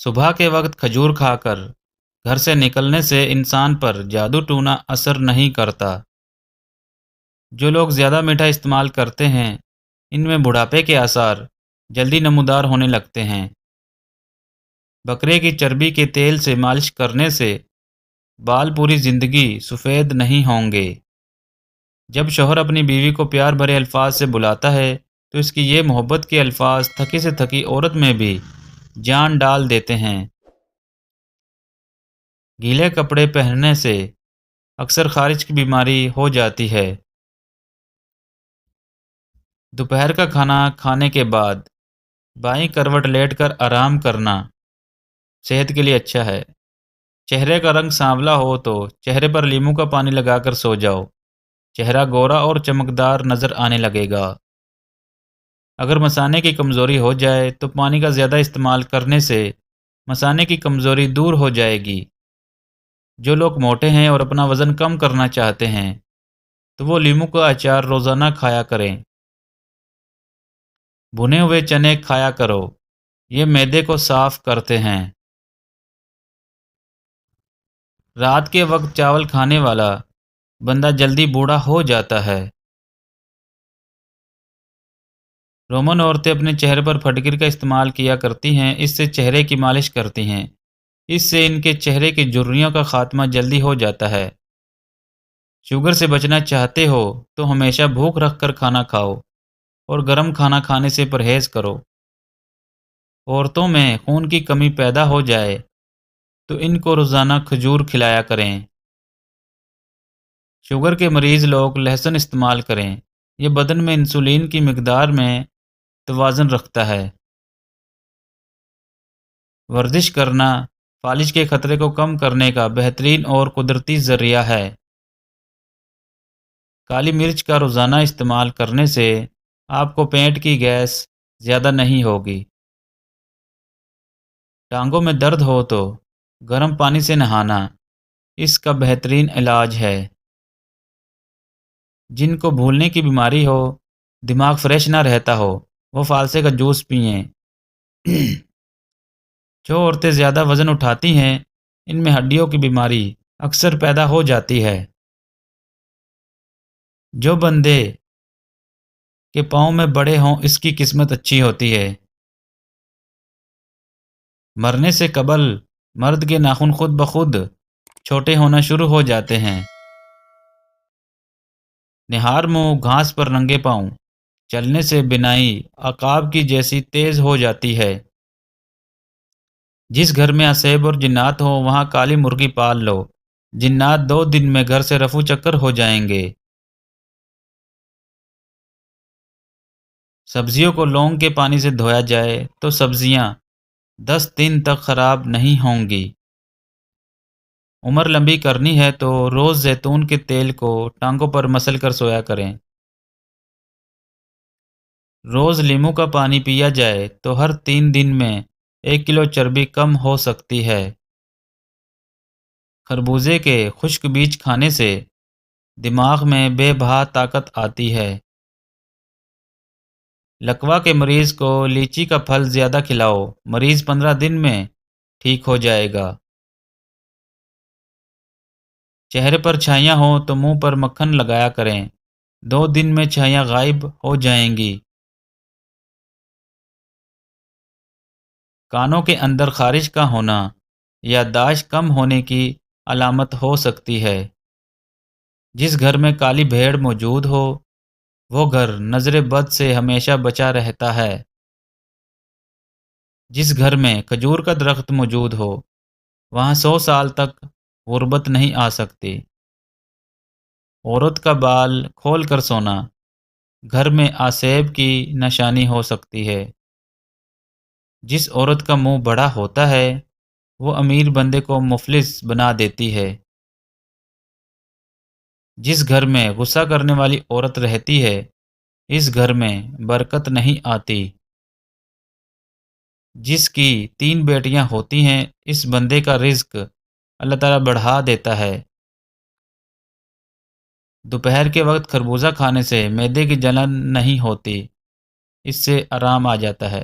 صبح کے وقت کھجور کھا کر گھر سے نکلنے سے انسان پر جادو ٹونا اثر نہیں کرتا۔ جو لوگ زیادہ میٹھا استعمال کرتے ہیں ان میں بڑھاپے کے آثار جلدی نمودار ہونے لگتے ہیں۔ بکرے کی چربی کے تیل سے مالش کرنے سے بال پوری زندگی سفید نہیں ہوں گے۔ جب شوہر اپنی بیوی کو پیار بھرے الفاظ سے بلاتا ہے تو اس کی یہ محبت کے الفاظ تھکی سے تھکی عورت میں بھی جان ڈال دیتے ہیں۔ گیلے کپڑے پہننے سے اکثر خارج کی بیماری ہو جاتی ہے۔ دوپہر کا کھانا کھانے کے بعد بائیں کروٹ لیٹ کر آرام کرنا صحت کے لیے اچھا ہے۔ چہرے کا رنگ سانولا ہو تو چہرے پر لیموں کا پانی لگا کر سو جاؤ، چہرہ گورا اور چمکدار نظر آنے لگے گا۔ اگر مثانے کی کمزوری ہو جائے تو پانی کا زیادہ استعمال کرنے سے مثانے کی کمزوری دور ہو جائے گی۔ جو لوگ موٹے ہیں اور اپنا وزن کم کرنا چاہتے ہیں تو وہ لیموں کا اچار روزانہ کھایا کریں۔ بھنے ہوئے چنے کھایا کرو، یہ معدے کو صاف کرتے ہیں۔ رات کے وقت چاول کھانے والا بندہ جلدی بوڑھا ہو جاتا ہے۔ رومن عورتیں اپنے چہرے پر پھٹکر کا استعمال کیا کرتی ہیں، اس سے چہرے کی مالش کرتی ہیں۔ اس سے ان کے چہرے کی جھریوں کا خاتمہ جلدی ہو جاتا ہے۔ شوگر سے بچنا چاہتے ہو تو ہمیشہ بھوک رکھ کر کھانا کھاؤ اور گرم کھانا کھانے سے پرہیز کرو۔ عورتوں میں خون کی کمی پیدا ہو جائے تو ان کو روزانہ کھجور کھلایا کریں۔ شوگر کے مریض لوگ لہسن استعمال کریں، یہ بدن میں انسولین کی مقدار میں توازن رکھتا ہے۔ ورزش کرنا فالج کے خطرے کو کم کرنے کا بہترین اور قدرتی ذریعہ ہے۔ کالی مرچ کا روزانہ استعمال کرنے سے آپ کو پیٹ کی گیس زیادہ نہیں ہوگی۔ ٹانگوں میں درد ہو تو گرم پانی سے نہانا اس کا بہترین علاج ہے۔ جن کو بھولنے کی بیماری ہو، دماغ فریش نہ رہتا ہو، وہ فالسے کا جوس پئیں۔ جو عورتیں زیادہ وزن اٹھاتی ہیں ان میں ہڈیوں کی بیماری اکثر پیدا ہو جاتی ہے۔ جو بندے کے پاؤں میں بڑے ہوں اس کی قسمت اچھی ہوتی ہے۔ مرنے سے قبل مرد کے ناخن خود بخود چھوٹے ہونا شروع ہو جاتے ہیں۔ نہار منہ گھاس پر ننگے پاؤں چلنے سے بینائی عقاب کی جیسی تیز ہو جاتی ہے۔ جس گھر میں عصیب اور جنات ہو وہاں کالی مرغی پال لو، جنات 2 دن میں گھر سے رفو چکر ہو جائیں گے۔ سبزیوں کو لونگ کے پانی سے دھویا جائے تو سبزیاں 10 دن تک خراب نہیں ہوں گی۔ عمر لمبی کرنی ہے تو روز زیتون کے تیل کو ٹانگوں پر مسل کر سویا کریں۔ روز لیموں کا پانی پیا جائے تو ہر 3 دن میں 1 کلو چربی کم ہو سکتی ہے۔ خربوزے کے خشک بیج کھانے سے دماغ میں بے بہا طاقت آتی ہے۔ لکوا کے مریض کو لیچی کا پھل زیادہ کھلاؤ، مریض 15 دن میں ٹھیک ہو جائے گا۔ چہرے پر چھائیاں ہوں تو منہ پر مکھن لگایا کریں، 2 دن میں چھائیاں غائب ہو جائیں گی۔ کانوں کے اندر خارش کا ہونا یادداشت کم ہونے کی علامت ہو سکتی ہے۔ جس گھر میں کالی بھیڑ موجود ہو وہ گھر نظر بد سے ہمیشہ بچا رہتا ہے۔ جس گھر میں کھجور کا درخت موجود ہو وہاں 100 سال تک غربت نہیں آ سکتی۔ عورت کا بال کھول کر سونا گھر میں آسیب کی نشانی ہو سکتی ہے۔ جس عورت کا منہ بڑا ہوتا ہے وہ امیر بندے کو مفلس بنا دیتی ہے۔ جس گھر میں غصہ کرنے والی عورت رہتی ہے اس گھر میں برکت نہیں آتی۔ جس کی 3 بیٹیاں ہوتی ہیں اس بندے کا رزق اللہ تعالیٰ بڑھا دیتا ہے۔ دوپہر کے وقت خربوزہ کھانے سے معدے کی جلن نہیں ہوتی، اس سے آرام آ جاتا ہے۔